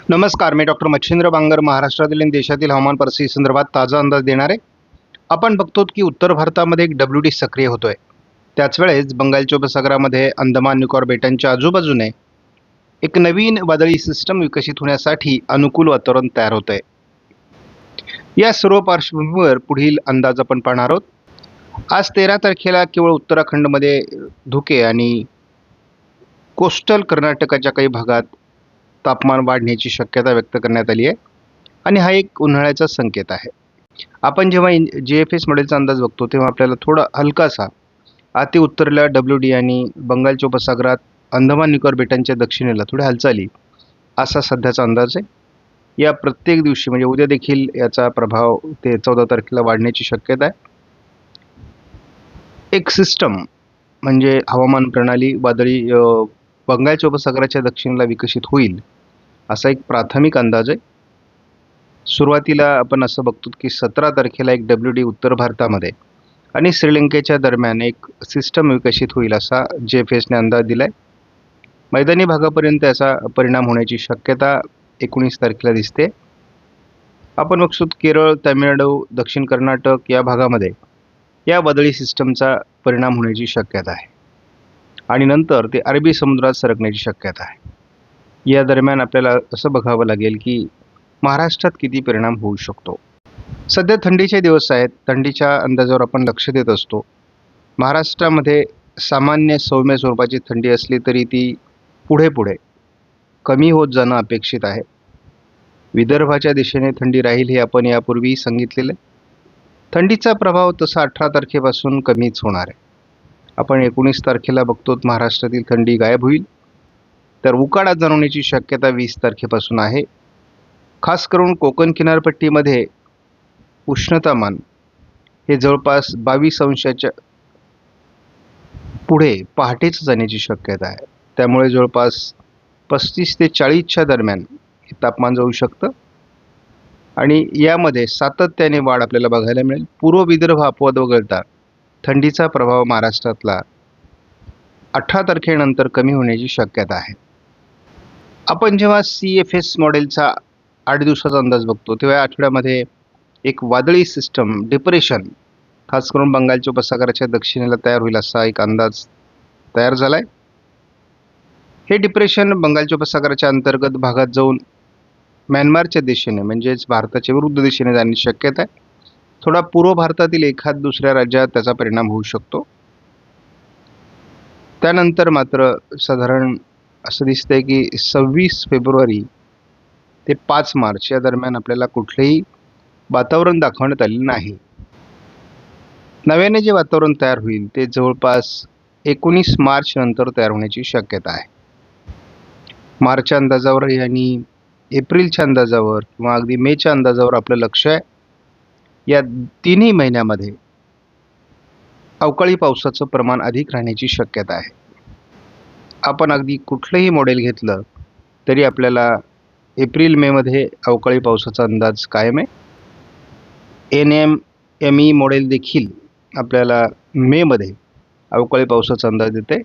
नमस्कार, मी डॉक्टर मच्छिंद्र बांगर महाराष्ट्रातील आणि देशातील हवामान परिस्थिती संदर्भात ताजा अंदाज देणार आहे. आपण बघतो की उत्तर भारतामध्ये एक WD सक्रिय होतोय. त्याच वेळेस बंगालच्या उपसागरामध्ये अंदमान निकोबार बेटांच्या आजूबाजूने एक नवीन वादळी सिस्टम विकसित होण्यासाठी अनुकूल वातावरण तयार होतंय. या सर्व पार्श्वभूमीवर पुढील अंदाज आपण पाहणार आहोत. आज 13 तारखेला केवळ उत्तराखंडमध्ये धुके आणि कोस्टल कर्नाटकाच्या काही भागात तापमान वाढण्याची शक्यता व्यक्त करण्यात आली आहे आणि हा एक उन्हाळ्याचा संकेत आहे. आपण जेव्हा GFS मॉडेलचा अंदाज बघतो तेव्हा आपल्याला थोडा हलकासा अति उत्तरेला WD आणि बंगालच्या उपसागरात अंदमान निकोबार बेटांच्या दक्षिणेला थोड्या हालचाली असा सध्याचा अंदाज आहे. या प्रत्येक दिवशी म्हणजे उद्या देखील याचा प्रभाव ते 14 तारखेला वाढण्याची शक्यता आहे. एक सिस्टम म्हणजे हवामान प्रणाली वादळी बंगालच्या उपसागराच्या दक्षिणेला विकसित होईल असा एक प्राथमिक अंदाज आहे. सुरुवातीला आपण असं बघतो की 17 तारखेला एक WD उत्तर भारतामध्ये आणि श्रीलंकेच्या दरम्यान एक सिस्टम विकसित होईल असा GFSने अंदाज दिलाय. मैदानी भागापर्यंत याचा परिणाम होण्याची शक्यता 19 तारखेला दिसते. आपण बघतो केरळ, तामिळनाडू, दक्षिण कर्नाटक या भागामध्ये या वादळी सिस्टमचा परिणाम होण्याची शक्यता आहे आणि नंतर ते अरबी समुद्रात सरकण्याची शक्यता आहे. या दरम्यान आपल्याला असं बघावं लागेल की महाराष्ट्रात किती परिणाम होऊ शकतो. सध्या थंडीचे दिवस आहेत. थंडीच्या अंदाजावर आपण लक्ष देत असतो. महाराष्ट्रामध्ये सामान्य सौम्य स्वरूपाची थंडी असली तरी ती पुढे पुढे कमी होत जाणं अपेक्षित आहे. विदर्भाच्या दिशेने थंडी राहील हे आपण यापूर्वी सांगितलेलं आहे. थंडीचा प्रभाव तसा 18 तारखेपासून कमीच होणार आहे. आपण 19 तारखेला बघतो महाराष्ट्रातील थंडी गायब होईल. तर उकाडा जाणवण्याची शक्यता 20 तारखेपासून आहे. खास करून कोकण किनारपट्टीमध्ये उष्णतामान हे जवळपास 22 अंशाच्या पुढे पहाटेच जाण्याची शक्यता आहे. त्यामुळे जवळपास 35 ते 40च्या दरम्यान हे तापमान जाऊ शकतं आणि यामध्ये सातत्याने वाढ आपल्याला बघायला मिळेल. पूर्व विदर्भ अपवाद वगळता थंडीचा प्रभाव महाराष्ट्रातला 18 तारखेनंतर कमी होण्याची शक्यता आहे. आपण जेव्हा CFS मॉडेलचा 8 दिवसाचा अंदाज बघतो तेव्हा या आठवड्यामध्ये एक वादळी सिस्टम डिप्रेशन खास करून बंगालच्या उपसागराच्या दक्षिणेला तयार होईल असा एक अंदाज तयार झाला आहे. हे डिप्रेशन बंगालच्या उपसागराच्या अंतर्गत भागात जाऊन म्यानमारच्या दिशेने म्हणजेच भारताच्या विरुद्ध दिशेने जाण्याची शक्यता आहे. थोडा पूर्व भारतातील एखाद दुसऱ्या राज्यात त्याचा परिणाम होऊ शकतो. त्यानंतर मात्र साधारण असं दिसतंय की 26 फेब्रुवारी ते 5 मार्च या दरम्यान आपल्याला कुठलेही वातावरण दाखवण्यात आलेलं नाही. नव्याने जे वातावरण तयार होईल ते जवळपास 19 मार्च नंतर तयार होण्याची शक्यता आहे. मार्चच्या अंदाजावर आणि एप्रिलच्या अंदाजावर किंवा अगदी मेच्या अंदाजावर आपलं लक्ष आहे. या तिन्ही महिन्यामध्ये अवकाळी पावसाचं प्रमाण अधिक राहण्याची शक्यता आहे. आपण अगदी कुठलंही मॉडेल घेतलं तरी आपल्याला एप्रिल मेमध्ये अवकाळी पावसाचा अंदाज कायम आहे. NMME मॉडेल देखील आपल्याला मेमध्ये अवकाळी पावसाचा अंदाज देते.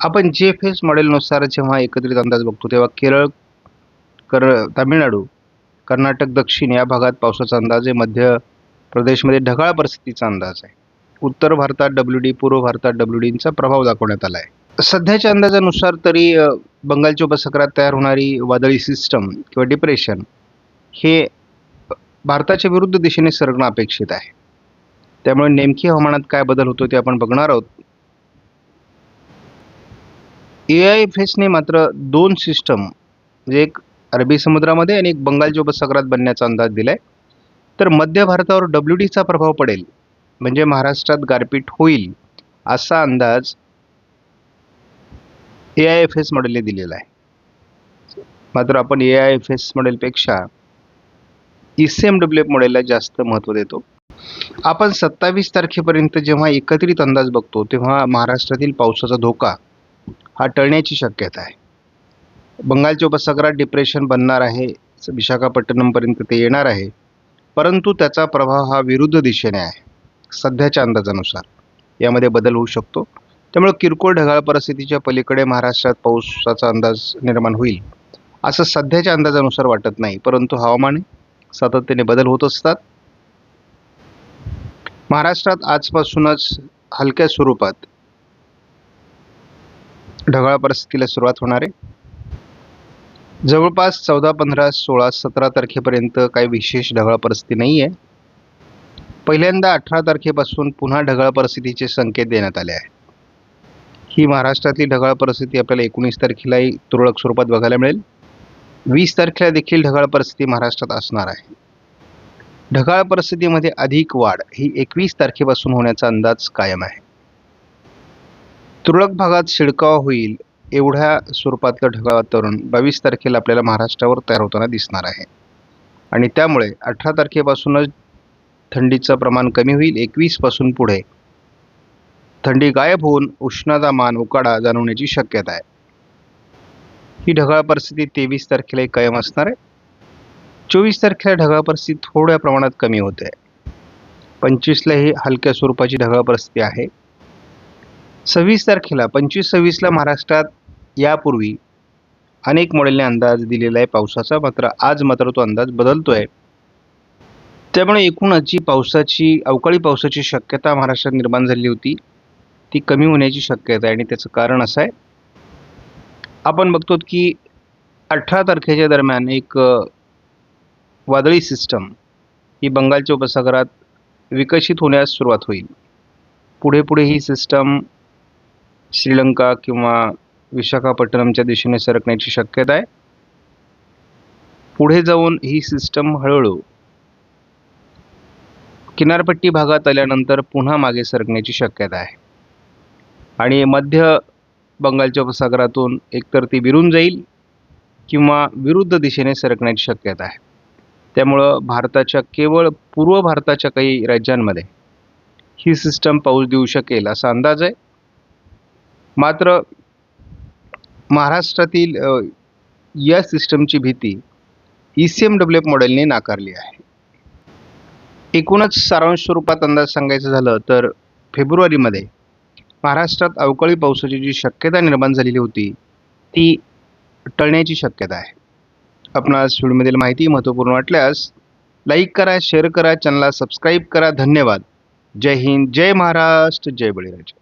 आपण GFS मॉडेलनुसार जेव्हा एकत्रित अंदाज बघतो तेव्हा केरळ, तामिळनाडू, कर्नाटक दक्षिण या भागात पावसाचा अंदाज आहे. मध्य प्रदेशमध्ये ढगाळ परिस्थितीचा अंदाज आहे. उत्तर भारतात WD, पूर्व भारतात WDचा प्रभाव दाखवण्यात आला आहे. सध्याच्या अंदाजानुसार तरी बंगालच्या उपसागरात तयार होणारी वादळी सिस्टम किंवा डिप्रेशन हे भारताच्या विरुद्ध दिशेने सरकणं अपेक्षित आहे. त्यामुळे नेमकी हवामानात काय बदल होतो ते आपण बघणार आहोत. AIFSने मात्र 2 सिस्टम म्हणजे एक अरबी समुद्रामध्ये आणि एक बंगालच्या उपसागरात बनण्याचा अंदाज दिलाय. तर मध्य भारतावर WDचा प्रभाव पडेल म्हणजे महाराष्ट्रात गारपीट होईल असा अंदाज AIFS मॉडेलने दिलेला आहे. मात्र आपण AIFS मॉडेलपेक्षा ECMWF मॉडेलला जास्त महत्त्व देतो. आपण 27 तारखेपर्यंत जेव्हा एकत्रित अंदाज बघतो तेव्हा महाराष्ट्रातील पावसाचा धोका हा टळण्याची शक्यता आहे. बंगालच्या उपसागरात डिप्रेशन बनणार आहे. विशाखापट्टणमपर्यंत ते येणार आहे. परंतु त्याचा प्रभाव हा विरुद्ध दिशेने आहे. सध्याच्या अंदाजानुसार यामध्ये बदल होऊ शकतो. त्यामुळे किरकोळ ढगाळ परिस्थितीच्या पलीकडे महाराष्ट्रात पावसाचा अंदाज निर्माण होईल असं सध्याच्या अंदाजानुसार वाटत नाही, परंतु हवामान सातत्याने बदल होत असतात. महाराष्ट्रात आजपासूनच हलक्या स्वरूपात ढगाळ परिस्थितीला सुरुवात होणार आहे. जवळपास 14, 15, 16, 17 तारखेपर्यंत काही विशेष ढगाळ परिस्थिती नाही आहे. पहिल्यांदा 18 तारखेपासून पुन्हा ढगाळ परिस्थितीचे संकेत देण्यात आले आहे. ही महाराष्ट्रातली ढगाळ परिस्थिती आपल्याला 19 तारखेलाही तुरळक स्वरूपात बघायला मिळेल. 20 तारखेला देखील ढगाळ परिस्थिती महाराष्ट्रात असणार आहे. ढगाळ परिस्थितीमध्ये अधिक वाढ ही 21 तारखेपासून होण्याचा अंदाज कायम आहे. तुरळक भागात शिडकावा होईल एवढ्या स्वरूपातलं ढगाळ वातावरण 22 तारखेला आपल्याला महाराष्ट्रावर तयार होताना दिसणार आहे. आणि त्यामुळे 18 तारखेपासूनच थंडीचं प्रमाण कमी होईल. 21 पासून पुढे थंडी गायब होऊन उष्णतामान उकाडा जाणवण्याची शक्यता आहे. ही ढगाळ परिस्थिती 23 तारखेलाही कायम असणार आहे. 24 तारखेला ढगाळ परिस्थिती थोड्या प्रमाणात कमी होते. 25ला ही हलक्या स्वरूपाची ढगाळ परिस्थिती आहे. 26 तारखेला 25-26ला महाराष्ट्रात यापूर्वी अनेक मॉडेलने अंदाज दिलेला आहे पावसाचा, मात्र आज मात्र तो अंदाज बदलतोय. त्यामुळे एकूणच जी अवकाळी पावसाची शक्यता महाराष्ट्रात निर्माण झाली होती ती कमी होण्याची शक्यता आहे. आणि त्याचं कारण असं आहे, आपण बघतो की 18 तारखेच्या दरम्यान एक वादळी सिस्टम ही बंगालच्या उपसागरात विकसित होण्यास सुरुवात होईल. पुढे पुढे ही सिस्टम श्रीलंका किंवा विशाखापट्टणमच्या दिशेने सरकण्याची शक्यता आहे. पुढे जाऊन ही सिस्टम हळूहळू किनारपट्टी भागात आल्यानंतर पुन्हा मागे सरकण्याची शक्यता आहे. आणि मध्य बंगालच्या उपसागरातून एकतर ती विरून जाईल किंवा विरुद्ध दिशेने सरकण्याची शक्यता आहे. त्यामुळं भारताच्या केवळ पूर्व भारताच्या काही राज्यांमध्ये ही सिस्टम पाऊस देऊ शकेल असा अंदाज आहे. मात्र महाराष्ट्रातील या सिस्टमची भीती ECMWF मॉडेलने नाकारली आहे. एकूणच सारांश स्वरूपात अंदाज सांगायचं झालं तर फेब्रुवारीमध्ये महाराष्ट्रात अवकाळी पावसाची जी शक्यता निर्माण झालेली होती ती टळण्याची शक्यता आहे. आपणास व्हिडिओमधील माहिती महत्त्वपूर्ण वाटल्यास लाईक करा, शेअर करा, चॅनलला सबस्क्राईब करा. धन्यवाद. जय हिंद, जय महाराष्ट्र, जय बळीराजा.